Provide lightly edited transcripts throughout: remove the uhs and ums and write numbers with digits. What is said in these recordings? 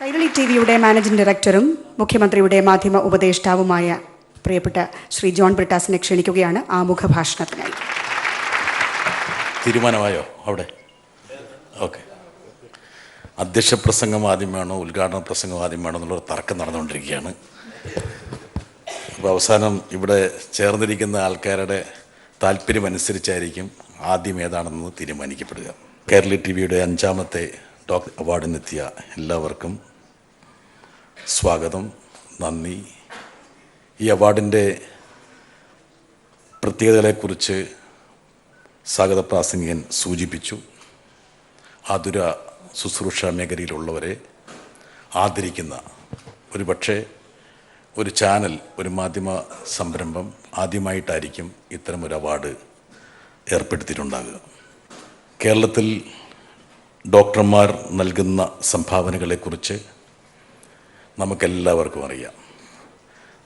കൈരളി ടിവിയുടെ മാനേജിംഗ് ഡയറക്ടറും മുഖ്യമന്ത്രിയുടെ മാധ്യമ ഉപദേഷ്ടാവുമായ പ്രിയപ്പെട്ട ശ്രീ ജോൺ ബ്രിട്ടാസിനെ ക്ഷണിക്കുകയാണ് ആമുഖഭാഷണത്തിനായി. തീരുമാനമായോ അവിടെ? ഓക്കെ. അധ്യക്ഷ പ്രസംഗം ആദ്യമാണോ ഉദ്ഘാടന പ്രസംഗം ആദ്യമാണോ എന്നുള്ളൊരു തർക്കം നടന്നുകൊണ്ടിരിക്കുകയാണ്. അപ്പോൾ അവസാനം ഇവിടെ ചേർന്നിരിക്കുന്ന ആൾക്കാരുടെ താല്പര്യമനുസരിച്ചായിരിക്കും ആദ്യം ഏതാണെന്ന് തീരുമാനിക്കപ്പെടുക. കൈരളി ടിവിയുടെ 5ാമത്തെ ഡോക്ടർ അവാർഡിനെത്തിയ എല്ലാവർക്കും സ്വാഗതം, നന്ദി. ഈ അവാർഡിൻ്റെ പ്രത്യേകതകളെക്കുറിച്ച് സ്വാഗത പ്രാസംഗികൻ സൂചിപ്പിച്ചു. ആതുര ശുശ്രൂഷ മേഖലയിലുള്ളവരെ ആദരിക്കുന്ന ഒരു ചാനൽ, ഒരു മാധ്യമ സംരംഭം ആദ്യമായിട്ടായിരിക്കും ഇത്തരമൊരു അവാർഡ് ഏർപ്പെടുത്തിയിട്ടുണ്ടാകുക. കേരളത്തിൽ ഡോക്ടർമാർ നൽകുന്ന സംഭാവനകളെക്കുറിച്ച് നമുക്കെല്ലാവർക്കും അറിയാം.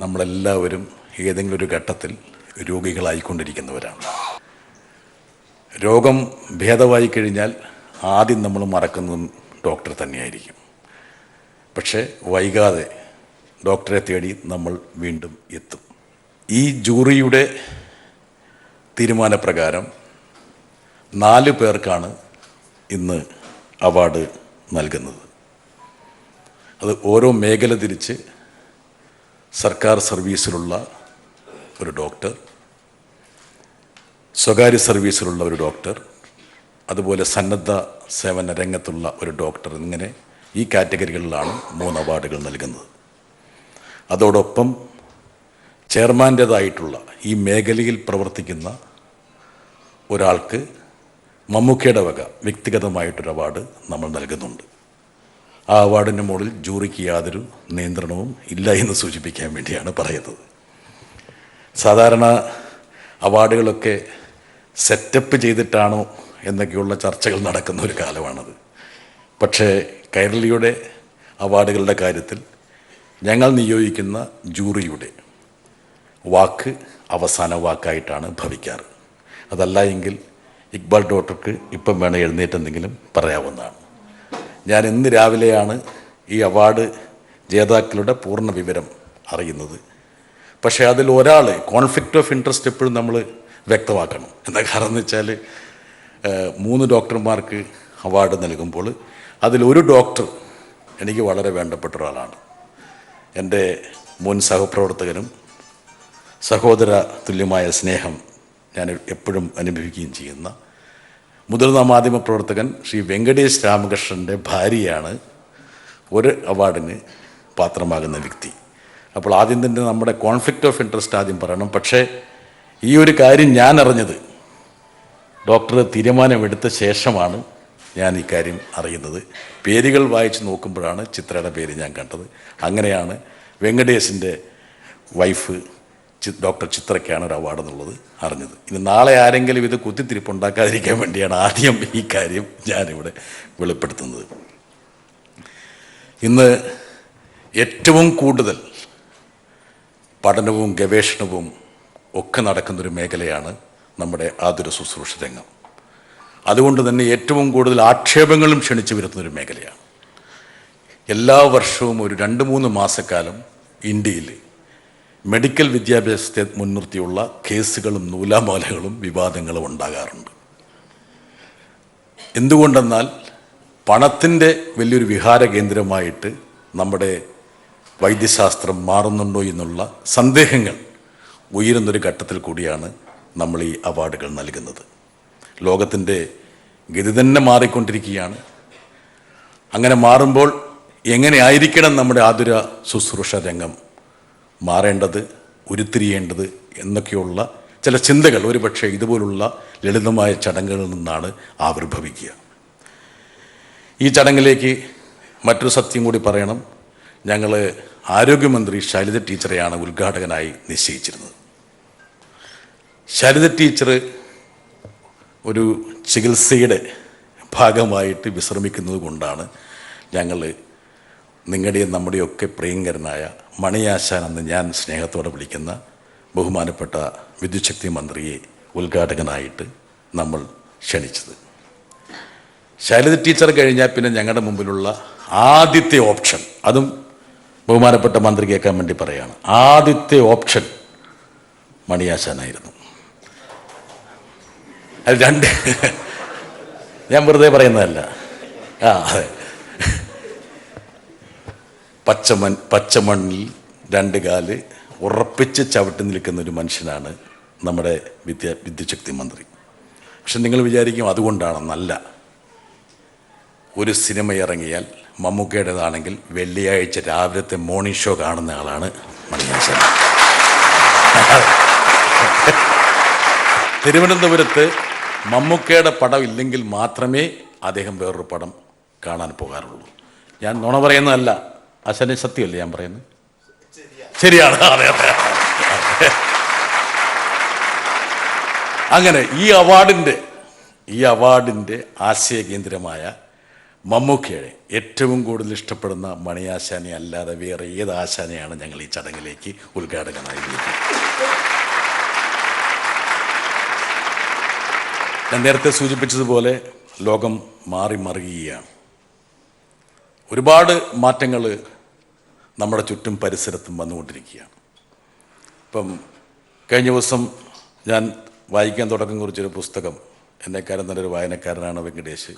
നമ്മളെല്ലാവരും ഏതെങ്കിലും ഒരു ഘട്ടത്തിൽ രോഗികളായിക്കൊണ്ടിരിക്കുന്നവരാണ്. രോഗം ഭേദമായി കഴിഞ്ഞാൽ ആദ്യം നമ്മൾ മറക്കുന്നതും ഡോക്ടർ തന്നെയായിരിക്കും. പക്ഷേ വൈകാതെ ഡോക്ടറെ തേടി നമ്മൾ വീണ്ടും എത്തും. ഈ ജൂറിയുടെ തീരുമാനപ്രകാരം 4 പേർക്കാണ് ഇന്ന് അവാർഡ് നൽകുന്നത്. അത് ഓരോ മേഖല തിരിച്ച് സർക്കാർ സർവീസിലുള്ള ഒരു ഡോക്ടർ, സ്വകാര്യ സർവീസിലുള്ള ഒരു ഡോക്ടർ, അതുപോലെ സന്നദ്ധ സേവന രംഗത്തുള്ള ഒരു ഡോക്ടർ, ഇങ്ങനെ ഈ കാറ്റഗറികളിലാണ് 3 അവാർഡുകൾ നൽകുന്നത്. അതോടൊപ്പം ചെയർമാൻ്റേതായിട്ടുള്ള ഈ മേഖലയിൽ പ്രവർത്തിക്കുന്ന ഒരാൾക്ക് മമ്മൂക്കയുടെ വക വ്യക്തിഗതമായിട്ടൊരു അവാർഡ് നമ്മൾ നൽകുന്നുണ്ട്. ആ അവാർഡിൻ്റെ മുകളിൽ ജൂറിക്ക് യാതൊരു നിയന്ത്രണവും ഇല്ല എന്ന് സൂചിപ്പിക്കാൻ വേണ്ടിയാണ് പറയുന്നത്. സാധാരണ അവാർഡുകളൊക്കെ സെറ്റപ്പ് ചെയ്തിട്ടാണോ എന്നൊക്കെയുള്ള ചർച്ചകൾ നടക്കുന്ന ഒരു കാലമാണത്. പക്ഷേ കൈരളിയുടെ അവാർഡുകളുടെ കാര്യത്തിൽ ഞങ്ങൾ നിയോഗിക്കുന്ന ജൂറിയുടെ വാക്ക് അവസാന വാക്കായിട്ടാണ് ഭവിക്കാറ്. അതല്ല എങ്കിൽ ഇക്ബാൽ ഡോക്ടർക്ക് ഇപ്പം വേണം എഴുന്നേറ്റെന്തെങ്കിലും പറയാവുന്നതാണ്. ഞാൻ ഇന്ന് രാവിലെയാണ് ഈ അവാർഡ് ജേതാക്കളുടെ പൂർണ്ണ വിവരം അറിയുന്നത്. പക്ഷേ അതിൽ ഒരാൾ കോൺഫ്ലിക്റ്റ് ഓഫ് ഇൻട്രസ്റ്റ് എപ്പോഴും നമ്മൾ വ്യക്തമാക്കണം. എന്താ കാരണം എന്ന് വെച്ചാൽ 3 ഡോക്ടർമാർക്ക് അവാർഡ് നൽകുമ്പോൾ അതിലൊരു ഡോക്ടർ എനിക്ക് വളരെ വേണ്ടപ്പെട്ട ഒരാളാണ്. എൻ്റെ മുൻ സഹപ്രവർത്തകനും സഹോദര തുല്യമായ സ്നേഹം ഞാൻ എപ്പോഴും അനുഭവിക്കുകയും ചെയ്യുന്ന മുതിർന്ന മാധ്യമപ്രവർത്തകൻ ശ്രീ വെങ്കടേഷ് രാമകൃഷ്ണൻ്റെ ഭാര്യയാണ് ഒരു അവാർഡിന് പാത്രമാകുന്ന വ്യക്തി. അപ്പോൾ ആദ്യം തന്നെ നമ്മുടെ കോൺഫ്ലിക്റ്റ് ഓഫ് ഇൻട്രസ്റ്റ് ആദ്യം പറയണം. പക്ഷേ ഈ ഒരു കാര്യം ഞാൻ അറിഞ്ഞത് ഡോക്ടർ തീരുമാനമെടുത്ത ശേഷമാണ് ഞാൻ ഈ കാര്യം അറിയുന്നത്. പേരുകൾ വായിച്ച് നോക്കുമ്പോഴാണ് ചിത്രയുടെ പേര് ഞാൻ കണ്ടത്. അങ്ങനെയാണ് വെങ്കടേഷിൻ്റെ വൈഫ് ഡോക്ടർ ചിത്രയ്ക്കാണ് ഒരു അവാർഡ് എന്നുള്ളത് അറിഞ്ഞത്. ഇനി നാളെ ആരെങ്കിലും ഇത് കുത്തിത്തിരിപ്പുണ്ടാക്കാതിരിക്കാൻ വേണ്ടിയാണ് ആദ്യം ഈ കാര്യം ഞാനിവിടെ വെളിപ്പെടുത്തുന്നത്. ഇന്ന് ഏറ്റവും കൂടുതൽ പഠനവും ഗവേഷണവും ഒക്കെ നടക്കുന്നൊരു മേഖലയാണ് നമ്മുടെ ആതുര ശുശ്രൂഷ രംഗം. അതുകൊണ്ട് തന്നെ ഏറ്റവും കൂടുതൽ ആക്ഷേപങ്ങളും ക്ഷണിച്ചു വരുന്നൊരു മേഖലയാണ്. എല്ലാ വർഷവും ഒരു 2-3 മാസക്കാലം ഇന്ത്യയിൽ മെഡിക്കൽ വിദ്യാഭ്യാസത്തെ മുൻനിർത്തിയുള്ള കേസുകളും നൂലാമാലകളും വിവാദങ്ങളും ഉണ്ടാകാറുണ്ട്. എന്തുകൊണ്ടെന്നാൽ പണത്തിൻ്റെ വലിയൊരു വിഹാര കേന്ദ്രമായിട്ട് നമ്മുടെ വൈദ്യശാസ്ത്രം മാറുന്നുണ്ടോ എന്നുള്ള സന്ദേഹങ്ങൾ ഉയരുന്നൊരു ഘട്ടത്തിൽ കൂടിയാണ് നമ്മൾ ഈ അവാർഡുകൾ നൽകുന്നത്. ലോകത്തിൻ്റെ ഗതി തന്നെ മാറിക്കൊണ്ടിരിക്കുകയാണ്. അങ്ങനെ മാറുമ്പോൾ എങ്ങനെ ആയിരിക്കണം നമ്മുടെ ആതുര ശുശ്രൂഷ രംഗം മാറേണ്ടത്, ഉരുത്തിരിയേണ്ടത് എന്നൊക്കെയുള്ള ചില ചിന്തകൾ ഒരുപക്ഷെ ഇതുപോലുള്ള ലളിതമായ ചടങ്ങുകളിൽ നിന്നാണ് ആവിർഭവിക്കുക. ഈ ചടങ്ങിലേക്ക് മറ്റൊരു സത്യം കൂടി പറയണം. ഞങ്ങൾ ആരോഗ്യമന്ത്രി ശൈലജ ടീച്ചറെയാണ് ഉദ്ഘാടകനായി നിശ്ചയിച്ചിരുന്നത്. ശൈലജ ടീച്ചർ ഒരു ചികിത്സയുടെ ഭാഗമായിട്ട് വിശ്രമിക്കുന്നത് കൊണ്ടാണ് ഞങ്ങൾ നിങ്ങളുടെയും നമ്മുടെയൊക്കെ പ്രിയങ്കരനായ മണിയാശാൻ എന്ന് ഞാൻ സ്നേഹത്തോടെ വിളിക്കുന്ന ബഹുമാനപ്പെട്ട വിദ്യുച്ഛക്തി മന്ത്രിയെ ഉദ്ഘാടകനായിട്ട് നമ്മൾ ക്ഷണിച്ചത്. ശൈലജ ടീച്ചർ കഴിഞ്ഞാൽ പിന്നെ ഞങ്ങളുടെ മുമ്പിലുള്ള ആദ്യത്തെ ഓപ്ഷൻ, അതും ബഹുമാനപ്പെട്ട മന്ത്രി കേൾക്കാൻ വേണ്ടി പറയാണ്, ആദ്യത്തെ ഓപ്ഷൻ മണിയാശാനായിരുന്നു. അത് രണ്ട്, ഞാൻ വെറുതെ പറയുന്നതല്ല. അതെ, പച്ചമണ്ണിൽ രണ്ട് കാല് ഉറപ്പിച്ച് ചവിട്ടി നിൽക്കുന്ന ഒരു മനുഷ്യനാണ് നമ്മുടെ വിദ്യാശക്തി മന്ത്രി. പക്ഷെ നിങ്ങൾ വിചാരിക്കും അതുകൊണ്ടാണെന്നല്ല. ഒരു സിനിമ ഇറങ്ങിയാൽ മമ്മൂക്കയുടേതാണെങ്കിൽ വെള്ളിയാഴ്ച രാവിലത്തെ മോർണിംഗ് ഷോ കാണുന്ന ആളാണ് മണിയാശാൻ. തിരുവനന്തപുരത്ത് മമ്മൂക്കയുടെ പടം ഇല്ലെങ്കിൽ മാത്രമേ അദ്ദേഹം വേറൊരു പടം കാണാൻ പോകാറുള്ളൂ. ഞാൻ നുണ പറയുന്നതല്ല, ആശാനെ സത്യമല്ലേ ഞാൻ പറയുന്നത്? ശരിയാണ്. അതെ അതെ. അങ്ങനെ ഈ അവാർഡിൻ്റെ ആശയകേന്ദ്രമായ മമ്മൂക്കയുടെ ഏറ്റവും കൂടുതൽ ഇഷ്ടപ്പെടുന്ന മണിയാശാനെ അല്ലാതെ വേറെ ഏത് ആശാനെയാണ് ഞങ്ങൾ ഈ ചടങ്ങിലേക്ക് ഉദ്ഘാടകനായി വിളിക്കുന്നത്? ഞാൻ നേരത്തെ സൂചിപ്പിച്ചതുപോലെ ലോകം മാറി മറിയുകയാണ്. ഒരുപാട് മാറ്റങ്ങൾ നമ്മുടെ ചുറ്റും പരിസരത്തും വന്നുകൊണ്ടിരിക്കുകയാണ്. ഇപ്പം കഴിഞ്ഞ ദിവസം ഞാൻ വായിക്കാൻ തുടക്കം കുറിച്ചൊരു പുസ്തകം, എന്നെക്കാരും നല്ലൊരു വായനക്കാരനാണ് വെങ്കടേഷ്,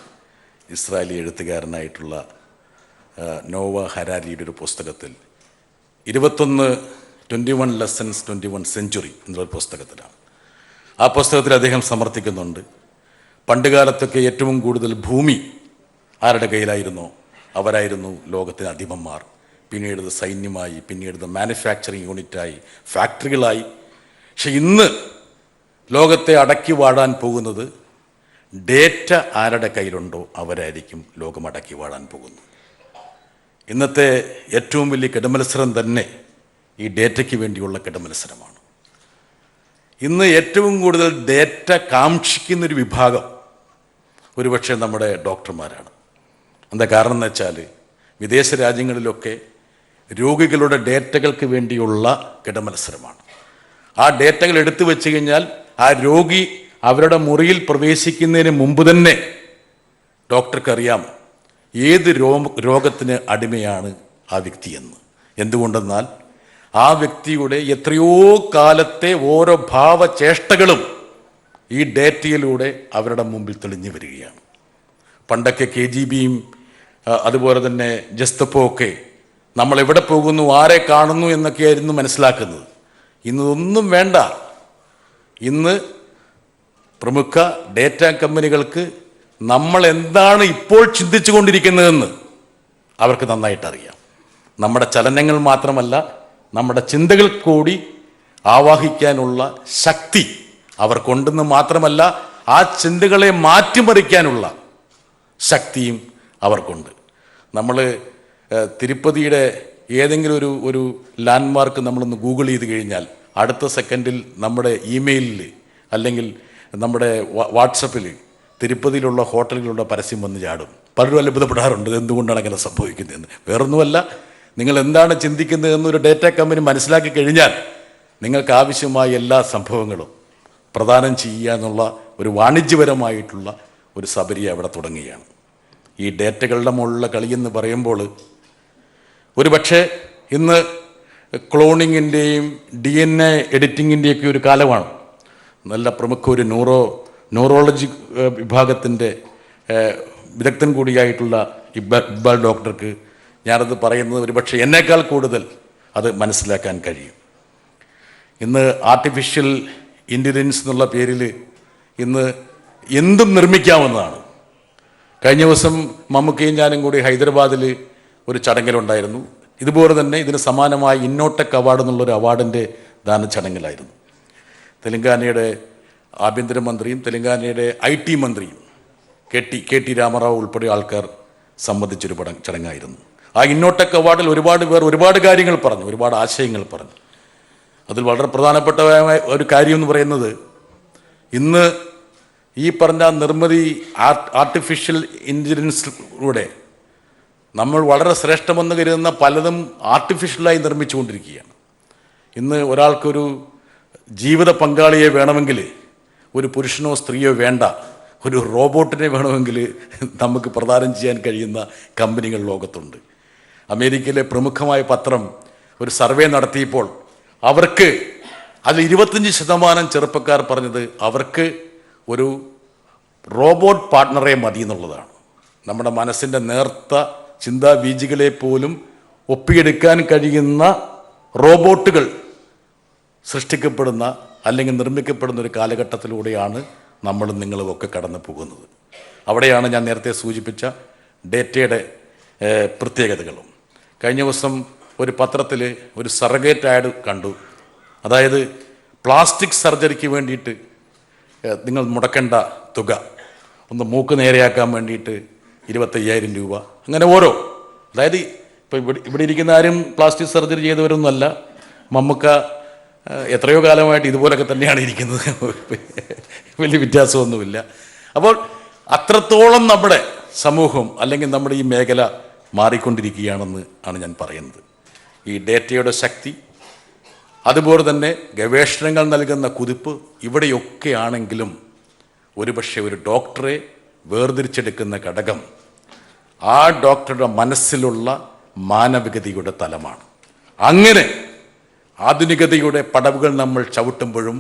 ഇസ്രായേലി എഴുത്തുകാരനായിട്ടുള്ള നോവ ഹരാരിയുടെ ഒരു പുസ്തകത്തിൽ 21 ലെസൺസ് 21 സെഞ്ച്വറി എന്നുള്ള പുസ്തകത്തിലാണ്. ആ പുസ്തകത്തിൽ അദ്ദേഹം സമർത്ഥിക്കുന്നുണ്ട്, പണ്ടുകാലത്തൊക്കെ ഏറ്റവും കൂടുതൽ ഭൂമി ആരുടെ കയ്യിലായിരുന്നോ അവരായിരുന്നു ലോകത്തിന് അധിപന്മാർ. പിന്നീട് ഇത് സൈന്യമായി, പിന്നീട് ഇത് മാനുഫാക്ചറിങ് യൂണിറ്റായി, ഫാക്ടറികളായി. പക്ഷെ ഇന്ന് ലോകത്തെ അടക്കി വാഴാൻ പോകുന്നത് ഡേറ്റ ആരുടെ കയ്യിലുണ്ടോ അവരായിരിക്കും ലോകം അടക്കി വാഴാൻ പോകുന്നത്. ഇന്നത്തെ ഏറ്റവും വലിയ കിടമത്സരം തന്നെ ഈ ഡേറ്റയ്ക്ക് വേണ്ടിയുള്ള കിടമത്സരമാണ്. ഇന്ന് ഏറ്റവും കൂടുതൽ ഡേറ്റ കാക്ഷിക്കുന്നൊരു വിഭാഗം ഒരുപക്ഷെ നമ്മുടെ ഡോക്ടർമാരാണ്. എന്താ കാരണം എന്ന് വെച്ചാൽ വിദേശ രാജ്യങ്ങളിലൊക്കെ രോഗികളുടെ ഡേറ്റകൾക്ക് വേണ്ടിയുള്ള കിടമത്സരമാണ്. ആ ഡേറ്റകൾ എടുത്തു വെച്ച് കഴിഞ്ഞാൽ ആ രോഗി അവരുടെ മുറിയിൽ പ്രവേശിക്കുന്നതിന് മുമ്പ് തന്നെ ഡോക്ടർക്കറിയാം ഏത് രോഗത്തിന് അടിമയാണ് ആ വ്യക്തിയെന്ന്. എന്തുകൊണ്ടെന്നാൽ ആ വ്യക്തിയുടെ എത്രയോ കാലത്തെ ഓരോ ഭാവചേഷ്ടകളും ഈ ഡേറ്റയിലൂടെ അവരുടെ മുമ്പിൽ തെളിഞ്ഞു വരികയാണ്. പണ്ടൊക്കെ KGBയും അതുപോലെ തന്നെ ജസ്തപ്പോ ഒക്കെ നമ്മൾ എവിടെ പോകുന്നു, ആരെ കാണുന്നു എന്നൊക്കെയായിരുന്നു മനസ്സിലാക്കുന്നത്. ഇന്നതൊന്നും വേണ്ട. ഇന്ന് പ്രമുഖ ഡേറ്റ കമ്പനികൾക്ക് നമ്മൾ എന്താണ് ഇപ്പോൾ ചിന്തിച്ചു കൊണ്ടിരിക്കുന്നതെന്ന് അവർക്ക് നന്നായിട്ട് അറിയാം. നമ്മുടെ ചലനങ്ങൾ മാത്രമല്ല, നമ്മുടെ ചിന്തകൾ കൂടി ആവാഹിക്കാനുള്ള ശക്തി അവർക്കുണ്ടെന്ന് മാത്രമല്ല, ആ ചിന്തകളെ മാറ്റിമറിക്കാനുള്ള ശക്തിയും അവർക്കുണ്ട്. നമ്മൾ തിരുപ്പതിയുടെ ഏതെങ്കിലും ഒരു ലാൻഡ്മാർക്ക് നമ്മളൊന്ന് ഗൂഗിൾ ചെയ്ത് കഴിഞ്ഞാൽ അടുത്ത സെക്കൻഡിൽ നമ്മുടെ ഇമെയിലിൽ അല്ലെങ്കിൽ നമ്മുടെ വാട്സപ്പിൽ തിരുപ്പതിയിലുള്ള ഹോട്ടലുകളുടെ പരസ്യം വന്ന് ചാടും. പലരും അത്ഭുതപ്പെടാറുണ്ട് എന്തുകൊണ്ടാണ് അങ്ങനെ സംഭവിക്കുന്നതെന്ന്. വേറൊന്നുമല്ല, നിങ്ങൾ എന്താണ് ചിന്തിക്കുന്നതെന്നൊരു ഡേറ്റ കമ്പനി മനസ്സിലാക്കി കഴിഞ്ഞാൽ നിങ്ങൾക്ക് ആവശ്യമായ എല്ലാ സംഭവങ്ങളും പ്രദാനം ചെയ്യുക എന്നുള്ള ഒരു വാണിജ്യപരമായിട്ടുള്ള ഒരു സബരിയ അവിടെ തുടങ്ങുകയാണ്. ഈ ഡേറ്റകളുടെ മുകളിലുള്ള കളിയെന്ന് പറയുമ്പോൾ ഒരു പക്ഷേ ഇന്ന് ക്ലോണിങ്ങിൻ്റെയും DNA എഡിറ്റിങ്ങിൻ്റെയൊക്കെ ഒരു കാലമാണ്. നല്ല പ്രമുഖ ഒരു ന്യൂറോളജി വിഭാഗത്തിൻ്റെ വിദഗ്ധൻ കൂടിയായിട്ടുള്ള ഇക്ബാൽ ഡോക്ടർക്ക് ഞാനത് പറയുന്നത് ഒരു പക്ഷേ എന്നേക്കാൾ കൂടുതൽ അത് മനസ്സിലാക്കാൻ കഴിയും. ഇന്ന് ആർട്ടിഫിഷ്യൽ ഇൻ്റലിജൻസ് എന്നുള്ള പേരിൽ ഇന്ന് എന്തും നിർമ്മിക്കാവുന്നതാണ്. കഴിഞ്ഞ ദിവസം മമ്മൂക്കയും ഞാനും കൂടി ഹൈദരാബാദിൽ ഒരു ചടങ്ങിലുണ്ടായിരുന്നു. ഇതുപോലെ തന്നെ ഇതിന് സമാനമായ ഇന്നോടെക് അവാർഡ് എന്നുള്ളൊരു അവാർഡിൻ്റെ ദാന ചടങ്ങിലായിരുന്നു. തെലങ്കാനയുടെ ആഭ്യന്തരമന്ത്രിയും തെലങ്കാനയുടെ IT മന്ത്രിയും കെ ടി രാമറാവു ഉൾപ്പെടെ ആൾക്കാർ സംബന്ധിച്ചൊരു ചടങ്ങായിരുന്നു. ആ ഇന്നോടെക് അവാർഡിൽ ഒരുപാട് പേർ ഒരുപാട് കാര്യങ്ങൾ പറഞ്ഞു, ഒരുപാട് ആശയങ്ങൾ പറഞ്ഞു. അതിൽ വളരെ പ്രധാനപ്പെട്ട ഒരു കാര്യം എന്ന് പറയുന്നത്, ഇന്ന് ഈ പറഞ്ഞ നിർമ്മിതി ആർട്ടിഫിഷ്യൽ ഇൻ്റലിജൻസിലൂടെ നമ്മൾ വളരെ ശ്രേഷ്ഠമെന്ന് കരുതുന്ന പലതും ആർട്ടിഫിഷ്യലായി നിർമ്മിച്ചുകൊണ്ടിരിക്കുകയാണ്. ഇന്ന് ഒരാൾക്കൊരു ജീവിത പങ്കാളിയെ വേണമെങ്കിൽ ഒരു പുരുഷനോ സ്ത്രീയോ വേണ്ട, ഒരു റോബോട്ടിനെ വേണമെങ്കിൽ നമുക്ക് പ്രദാനം ചെയ്യാൻ കഴിയുന്ന കമ്പനികൾ ലോകത്തുണ്ട്. അമേരിക്കയിലെ പ്രമുഖമായ പത്രം ഒരു സർവേ നടത്തിയപ്പോൾ അവർക്ക് അതിൽ 25% ചെറുപ്പക്കാർ പറഞ്ഞത് അവർക്ക് ഒരു റോബോട്ട് പാർട്ട്ണറെ മതി എന്നുള്ളതാണ്. നമ്മുടെ മനസ്സിൻ്റെ നേർത്ത ചിന്താബീജികളെ പോലും ഒപ്പിയെടുക്കാൻ കഴിയുന്ന റോബോട്ടുകൾ സൃഷ്ടിക്കപ്പെടുന്ന അല്ലെങ്കിൽ നിർമ്മിക്കപ്പെടുന്ന ഒരു കാലഘട്ടത്തിലൂടെയാണ് നമ്മളും നിങ്ങളും ഒക്കെ കടന്നു പോകുന്നത്. അവിടെയാണ് ഞാൻ നേരത്തെ സൂചിപ്പിച്ച ഡേറ്റയുടെ പ്രത്യേകതകളും. കഴിഞ്ഞ ദിവസം ഒരു പത്രത്തിൽ ഒരു സർഗേറ്റ് ആഡ് കണ്ടു. അതായത് പ്ലാസ്റ്റിക് സർജറിക്ക് വേണ്ടിയിട്ട് നിങ്ങൾ മുടക്കേണ്ട തുക, ഒന്ന് മൂക്ക് നേരെയാക്കാൻ വേണ്ടിയിട്ട് 25,000 രൂപ, അങ്ങനെ ഓരോ. അതായത് ഇപ്പോൾ ഇവിടെ ഇരിക്കുന്ന ആരും പ്ലാസ്റ്റിക് സർജറി ചെയ്തവരൊന്നുമല്ല. മമ്മൂക്ക എത്രയോ കാലമായിട്ട് ഇതുപോലൊക്കെ തന്നെയാണ് ഇരിക്കുന്നത്, വലിയ വ്യത്യാസമൊന്നുമില്ല. അപ്പോൾ അത്രത്തോളം നമ്മുടെ സമൂഹം അല്ലെങ്കിൽ നമ്മുടെ ഈ മേഖല മാറിക്കൊണ്ടിരിക്കുകയാണെന്ന് ആണ് ഞാൻ പറയുന്നത്. ഈ ഡേറ്റയുടെ ശക്തി, അതുപോലെ തന്നെ ഗവേഷണങ്ങൾ നൽകുന്ന കുതിപ്പ് ഇവിടെയൊക്കെ ആണെങ്കിലും ഒരുപക്ഷെ ഒരു ഡോക്ടറെ വേർതിരിച്ചെടുക്കുന്ന ഘടകം ആ ഡോക്ടറുടെ മനസ്സിലുള്ള മാനവികതയുടെ തലമാണ്. അങ്ങനെ ആധുനികതയുടെ പടവുകൾ നമ്മൾ ചവിട്ടുമ്പോഴും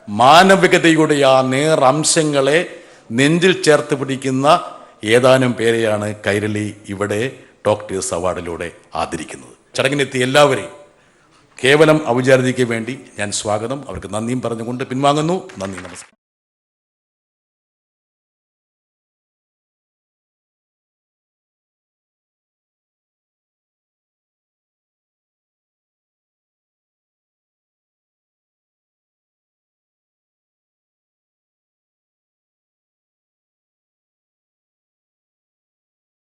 മാനവികതയുടെ ആ നേരംശങ്ങളെ നെഞ്ചിൽ ചേർത്ത് പിടിക്കുന്ന ഏതാനും പേരെയാണ് കൈരളി ഇവിടെ ഡോക്ടേഴ്സ് അവാർഡിലൂടെ ആദരിക്കുന്നത്. ചടങ്ങിനെത്തിയ എല്ലാവരെയും കേവലം ഔപചാരികതയ്ക്ക് വേണ്ടി ഞാൻ സ്വാഗതം, അവർക്ക് നന്ദിയും പറഞ്ഞുകൊണ്ട് പിൻവാങ്ങുന്നു. നന്ദി, നമസ്കാരം.